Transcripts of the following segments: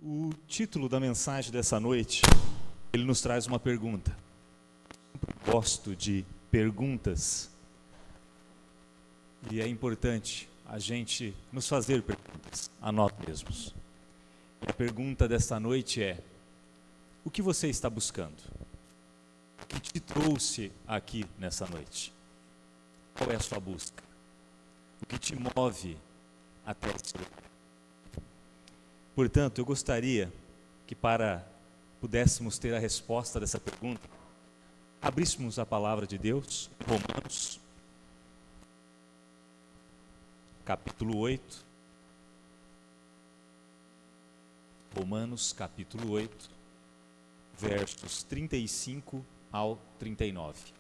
O título da mensagem dessa noite, ele nos traz uma pergunta. Eu gosto de perguntas e é importante a gente nos fazer perguntas a nós mesmos. E a pergunta desta noite é: o que você está buscando? O que te trouxe aqui nessa noite? Qual é a sua busca? O que te move até esse lugar? Portanto, eu gostaria que, para pudéssemos ter a resposta dessa pergunta, abríssemos a palavra de Deus, Romanos, capítulo 8. Romanos, capítulo 8, versos 35 ao 39.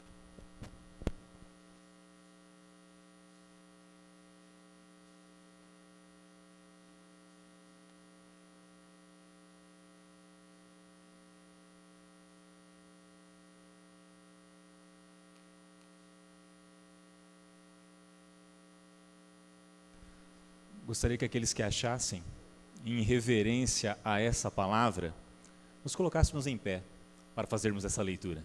Gostaria que aqueles que achassem, em reverência a essa palavra, nos colocássemos em pé para fazermos essa leitura.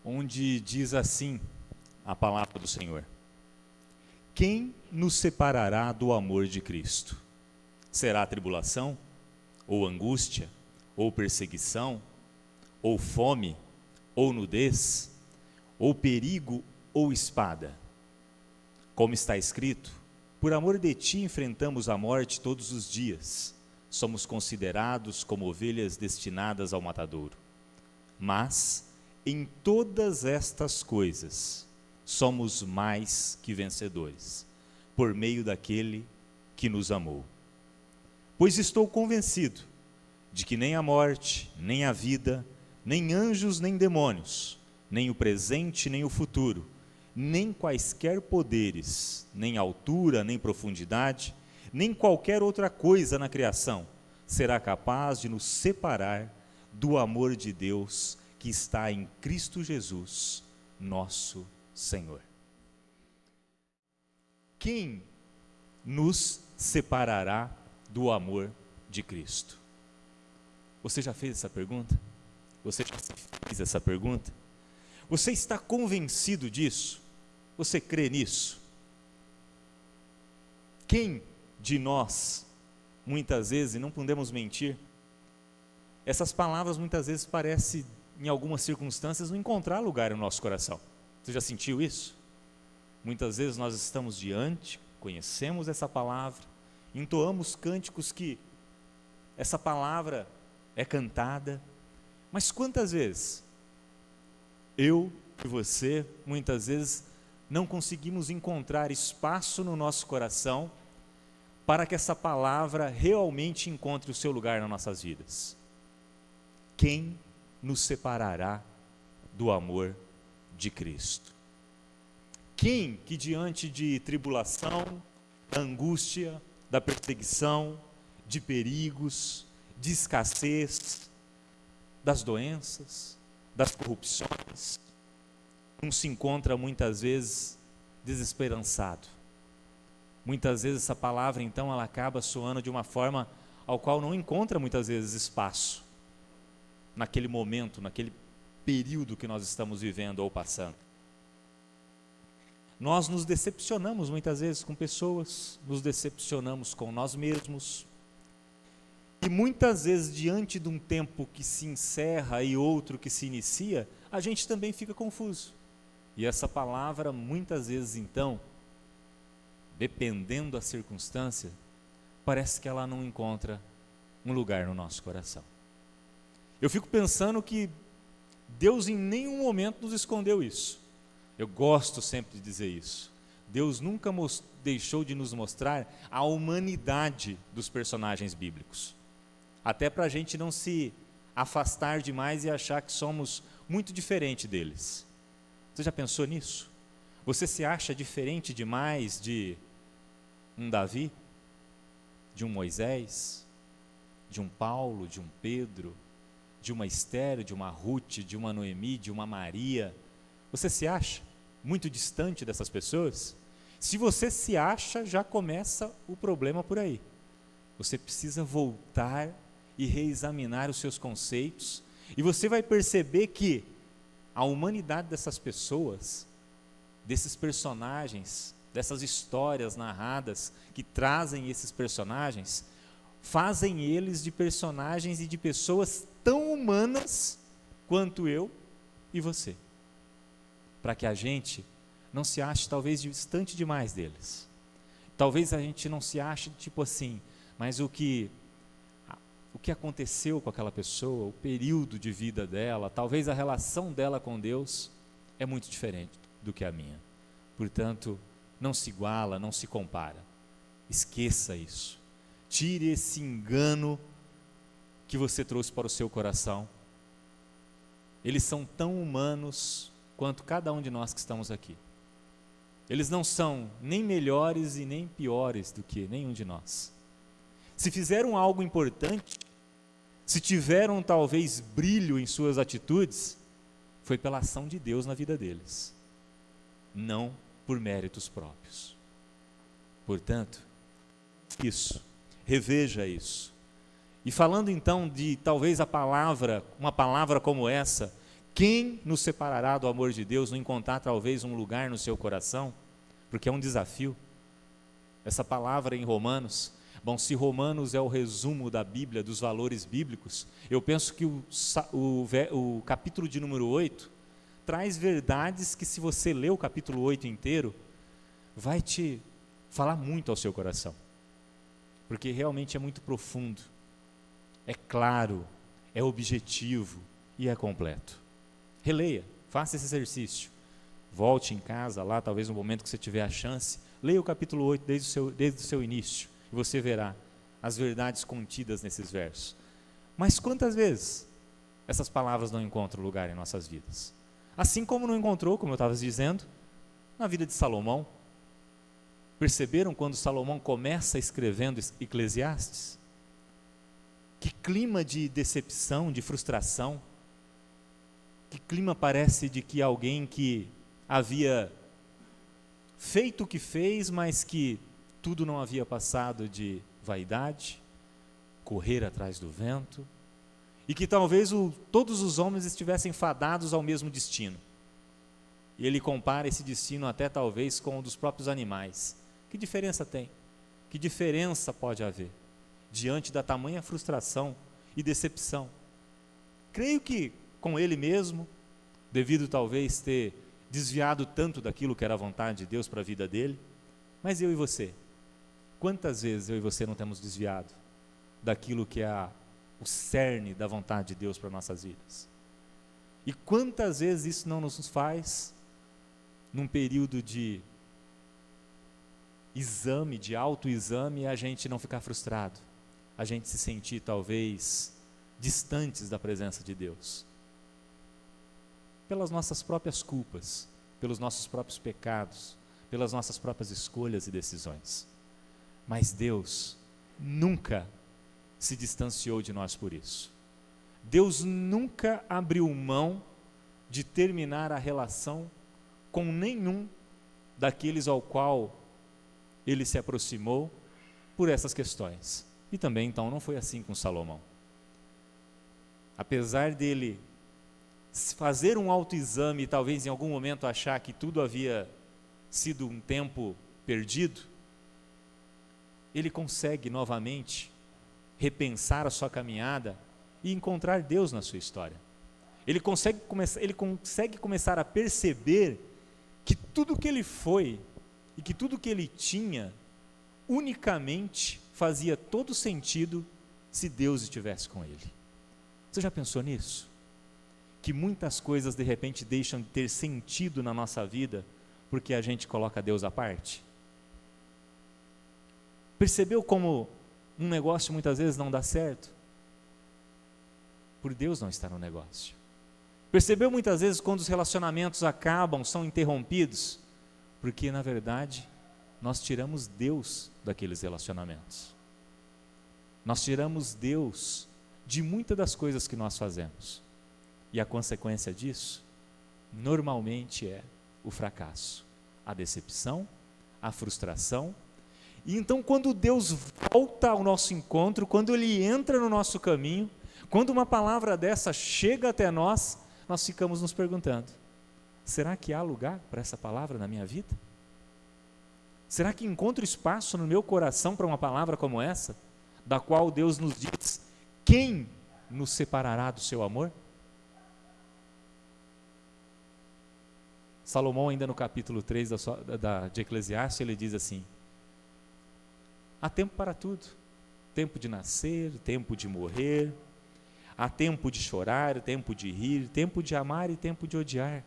Onde diz assim a palavra do Senhor: quem nos separará do amor de Cristo? Será a tribulação, ou angústia, ou perseguição, ou fome, ou nudez, ou perigo, ou espada? Como está escrito: por amor de ti enfrentamos a morte todos os dias, somos considerados como ovelhas destinadas ao matadouro. Mas, em todas estas coisas, somos mais que vencedores, por meio daquele que nos amou. Pois estou convencido de que nem a morte, nem a vida, nem anjos, nem demônios, nem o presente, nem o futuro, nem quaisquer poderes, nem altura, nem profundidade, nem qualquer outra coisa na criação será capaz de nos separar do amor de Deus que está em Cristo Jesus, nosso Senhor. Quem nos separará do amor de Cristo? Você já fez essa pergunta? Você já fez essa pergunta? Você está convencido disso? Você crê nisso? Quem de nós, muitas vezes, e não podemos mentir, essas palavras muitas vezes parecem, em algumas circunstâncias, não encontrar lugar no nosso coração. Você já sentiu isso? Muitas vezes nós estamos diante, conhecemos essa palavra, entoamos cânticos que essa palavra é cantada, mas quantas vezes eu e você, muitas vezes, não conseguimos encontrar espaço no nosso coração para que essa palavra realmente encontre o seu lugar nas nossas vidas? Quem nos separará do amor de Cristo? Quem que diante de tribulação, da angústia, da perseguição, de perigos, de escassez, das doenças, das corrupções, não se encontra muitas vezes desesperançado? Muitas vezes essa palavra então ela acaba soando de uma forma ao qual não encontra muitas vezes espaço naquele momento, naquele período que nós estamos vivendo ou passando. Nós nos decepcionamos muitas vezes com pessoas, nos decepcionamos com nós mesmos, e muitas vezes diante de um tempo que se encerra e outro que se inicia, a gente também fica confuso. E essa palavra muitas vezes então, dependendo da circunstância, parece que ela não encontra um lugar no nosso coração. Eu fico pensando que Deus em nenhum momento nos escondeu isso. Eu gosto sempre de dizer isso. Deus nunca deixou de nos mostrar a humanidade dos personagens bíblicos. Até para a gente não se afastar demais e achar que somos muito diferente deles. Você já pensou nisso? Você se acha diferente demais de um Davi, de um Moisés, de um Paulo, de um Pedro, de uma Esther, de uma Ruth, de uma Noemi, de uma Maria, Você se acha muito distante dessas pessoas? Se você se acha, já começa o problema por aí. Você precisa voltar e reexaminar os seus conceitos, e você vai perceber que a humanidade dessas pessoas, desses personagens, dessas histórias narradas que trazem esses personagens, fazem eles de personagens e de pessoas tão humanas quanto eu e você, para que a gente não se ache talvez distante demais deles. Talvez a gente não se ache tipo assim, mas o que aconteceu com aquela pessoa, o período de vida dela, talvez a relação dela com Deus é muito diferente do que a minha. Portanto, não se iguala, não se compara. Esqueça isso. Tire esse engano que você trouxe para o seu coração. Eles são tão humanos quanto cada um de nós que estamos aqui. Eles não são nem melhores e nem piores do que nenhum de nós. Se fizeram algo importante, se tiveram talvez brilho em suas atitudes, foi pela ação de Deus na vida deles, não por méritos próprios. Portanto, reveja isso. E falando então de talvez uma palavra como essa, quem nos separará do amor de Deus, não encontrar talvez um lugar no seu coração, porque é um desafio. Essa palavra em Romanos, bom, se Romanos é o resumo da Bíblia, dos valores bíblicos, eu penso que o capítulo de número 8 traz verdades que, se você ler o capítulo 8 inteiro, vai te falar muito ao seu coração, porque realmente é muito profundo, é claro, é objetivo e é completo. Releia, faça esse exercício, volte em casa lá, talvez no momento que você tiver a chance, leia o capítulo 8 desde o seu início, e você verá as verdades contidas nesses versos. Mas quantas vezes essas palavras não encontram lugar em nossas vidas? Assim como não encontrou, como eu estava dizendo, na vida de Salomão. Perceberam quando Salomão começa escrevendo Eclesiastes? Que clima de decepção, de frustração, que clima parece de que alguém que havia feito o que fez, mas que tudo não havia passado de vaidade, correr atrás do vento, e que talvez todos os homens estivessem fadados ao mesmo destino. E ele compara esse destino até talvez com o dos próprios animais. Que diferença tem? Que diferença pode haver diante da tamanha frustração e decepção? Creio que com ele mesmo, devido talvez ter desviado tanto daquilo que era a vontade de Deus para a vida dele, mas eu e você, quantas vezes eu e você não temos desviado daquilo que é o cerne da vontade de Deus para nossas vidas? E quantas vezes isso não nos faz, num período de exame, de autoexame, a gente não ficar frustrado, a gente se sentir talvez distantes da presença de Deus, pelas nossas próprias culpas, pelos nossos próprios pecados, pelas nossas próprias escolhas e decisões. Mas Deus nunca se distanciou de nós por isso. Deus nunca abriu mão de terminar a relação com nenhum daqueles ao qual ele se aproximou por essas questões. E também então não foi assim com Salomão. Apesar dele fazer um autoexame e talvez em algum momento achar que tudo havia sido um tempo perdido, ele consegue novamente repensar a sua caminhada e encontrar Deus na sua história. Ele consegue começar a perceber que tudo que ele foi e que tudo que ele tinha unicamente fazia todo sentido se Deus estivesse com ele. Você já pensou nisso? Que muitas coisas de repente deixam de ter sentido na nossa vida porque a gente coloca Deus à parte? Percebeu como um negócio muitas vezes não dá certo? Por Deus não estar no negócio. Percebeu muitas vezes quando os relacionamentos acabam, são interrompidos? Porque na verdade nós tiramos Deus daqueles relacionamentos. Nós tiramos Deus de muitas das coisas que nós fazemos. E a consequência disso, normalmente é o fracasso, a decepção, a frustração. E então, quando Deus volta ao nosso encontro, quando Ele entra no nosso caminho, quando uma palavra dessa chega até nós, nós ficamos nos perguntando: será que há lugar para essa palavra na minha vida? Será que encontro espaço no meu coração para uma palavra como essa, da qual Deus nos diz: quem nos separará do seu amor? Salomão, ainda no capítulo 3 de Eclesiastes, ele diz assim: há tempo para tudo, tempo de nascer, tempo de morrer, há tempo de chorar, tempo de rir, tempo de amar e tempo de odiar.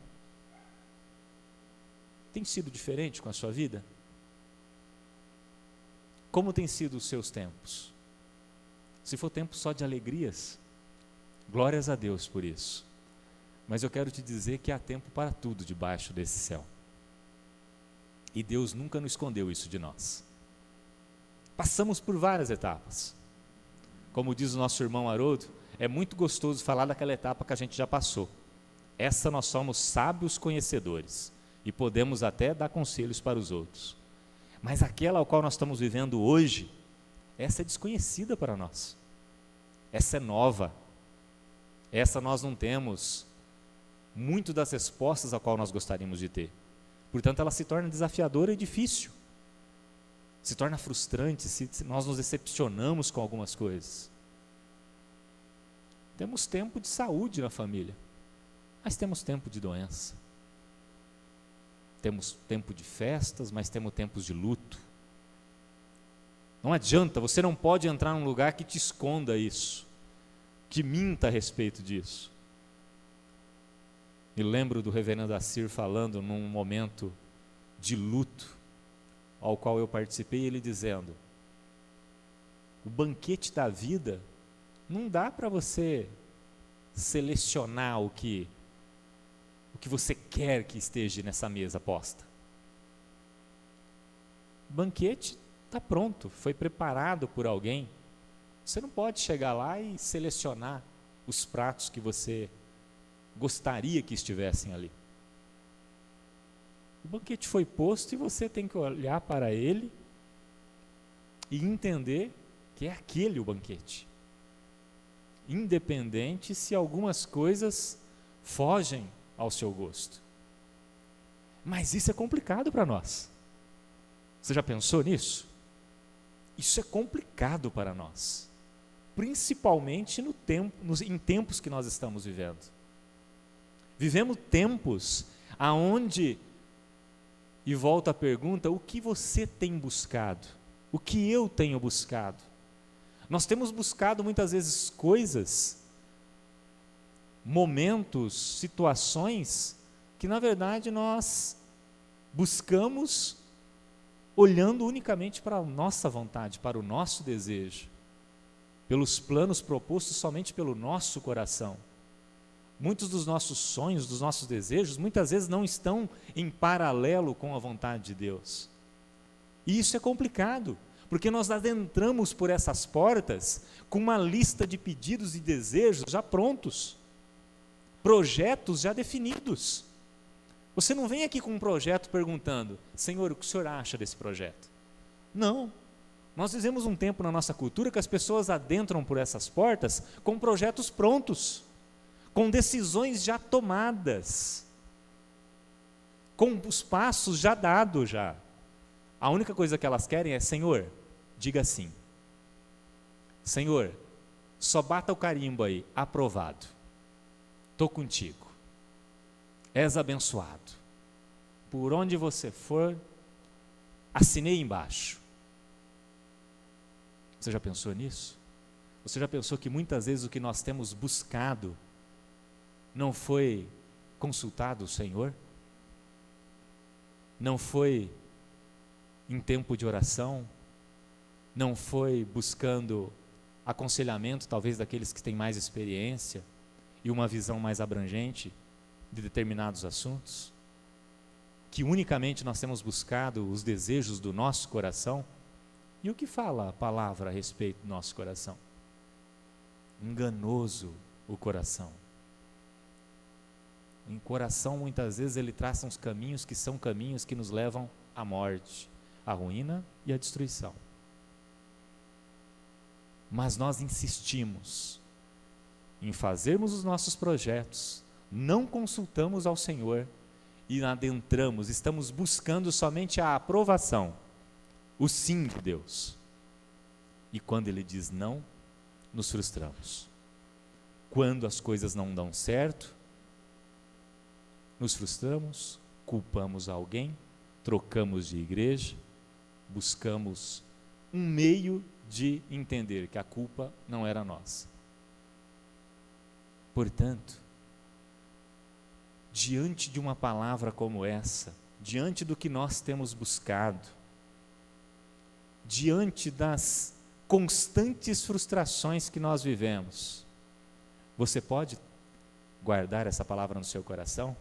Tem sido diferente com a sua vida? Como têm sido os seus tempos? Se for tempo só de alegrias, glórias a Deus por isso. Mas eu quero te dizer que há tempo para tudo debaixo desse céu. E Deus nunca nos escondeu isso de nós. Passamos por várias etapas. Como diz o nosso irmão Haroldo, é muito gostoso falar daquela etapa que a gente já passou. Essa nós somos sábios conhecedores e podemos até dar conselhos para os outros. Mas aquela ao qual nós estamos vivendo hoje, essa é desconhecida para nós. Essa é nova. Essa nós não temos muito das respostas a qual nós gostaríamos de ter. Portanto, ela se torna desafiadora e difícil. Se torna frustrante se nós nos decepcionamos com algumas coisas. Temos tempo de saúde na família, mas temos tempo de doença. Temos tempo de festas, mas temos tempos de luto. Não adianta, você não pode entrar num lugar que te esconda isso, que minta a respeito disso. Me lembro do reverendo Assir falando num momento de luto, ao qual eu participei, ele dizendo: o banquete da vida, não dá para você selecionar o que você quer que esteja nessa mesa posta. O banquete está pronto, foi preparado por alguém. Você não pode chegar lá e selecionar os pratos que você gostaria que estivessem ali. O banquete foi posto e você tem que olhar para ele e entender que é aquele o banquete. Independente se algumas coisas fogem ao seu gosto. Mas isso é complicado para nós. Você já pensou nisso? Isso é complicado para nós. Principalmente em tempos que nós estamos vivendo. Vivemos tempos aonde, e volta a pergunta, o que você tem buscado? O que eu tenho buscado? Nós temos buscado muitas vezes coisas, momentos, situações, que na verdade nós buscamos olhando unicamente para a nossa vontade, para o nosso desejo, pelos planos propostos somente pelo nosso coração. Muitos dos nossos sonhos, dos nossos desejos, muitas vezes não estão em paralelo com a vontade de Deus. E isso é complicado, porque nós adentramos por essas portas com uma lista de pedidos e desejos já prontos, projetos já definidos. Você não vem aqui com um projeto perguntando: Senhor, o que o Senhor acha desse projeto? Não. Nós vivemos um tempo na nossa cultura que as pessoas adentram por essas portas com projetos prontos, com decisões já tomadas, com os passos já dados já. A única coisa que elas querem é: Senhor, diga sim. Senhor, só bata o carimbo aí, aprovado. Estou contigo. És abençoado. Por onde você for, assinei embaixo. Você já pensou nisso? Você já pensou que muitas vezes o que nós temos buscado não foi consultado o Senhor? Não foi em tempo de oração? Não foi buscando aconselhamento, talvez daqueles que têm mais experiência e uma visão mais abrangente de determinados assuntos? Que unicamente nós temos buscado os desejos do nosso coração? E o que fala a palavra a respeito do nosso coração? Enganoso o coração. O coração, muitas vezes, ele traça uns caminhos que são caminhos que nos levam à morte, à ruína e à destruição. Mas nós insistimos em fazermos os nossos projetos, não consultamos ao Senhor e adentramos, estamos buscando somente a aprovação, o sim de Deus. E quando Ele diz não, nos frustramos. Quando as coisas não dão certo, nos frustramos, culpamos alguém, trocamos de igreja, buscamos um meio de entender que a culpa não era nossa. Portanto, diante de uma palavra como essa, diante do que nós temos buscado, diante das constantes frustrações que nós vivemos, você pode guardar essa palavra no seu coração?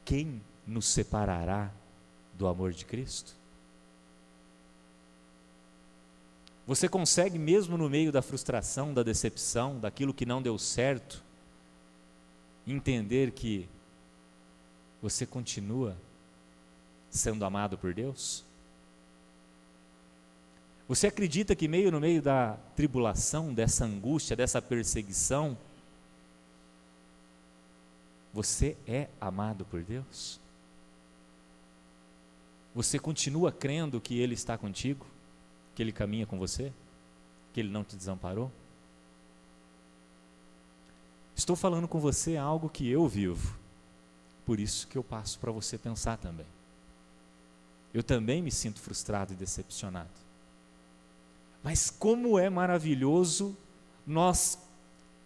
Quem nos separará do amor de Cristo? Você consegue, mesmo no meio da frustração, da decepção, daquilo que não deu certo, entender que você continua sendo amado por Deus? Você acredita que no meio da tribulação, dessa angústia, dessa perseguição, você é amado por Deus? Você continua crendo que Ele está contigo? Que Ele caminha com você? Que Ele não te desamparou? Estou falando com você algo que eu vivo, por isso que eu passo para você pensar também. Eu também me sinto frustrado e decepcionado. Mas como é maravilhoso nós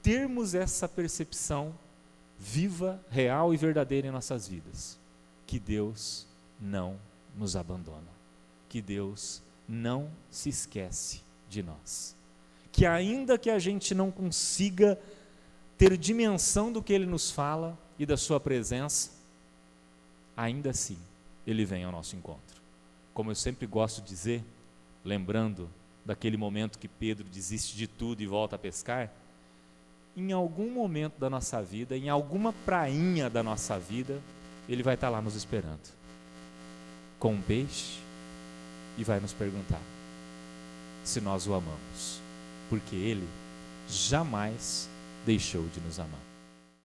termos essa percepção viva, real e verdadeira em nossas vidas, que Deus não nos abandona, que Deus não se esquece de nós, que ainda que a gente não consiga ter dimensão do que Ele nos fala e da sua presença, ainda assim Ele vem ao nosso encontro. Como eu sempre gosto de dizer, lembrando daquele momento que Pedro desiste de tudo e volta a pescar, em algum momento da nossa vida, em alguma prainha da nossa vida, Ele vai estar lá nos esperando, com um peixe, e vai nos perguntar se nós o amamos, porque Ele jamais deixou de nos amar.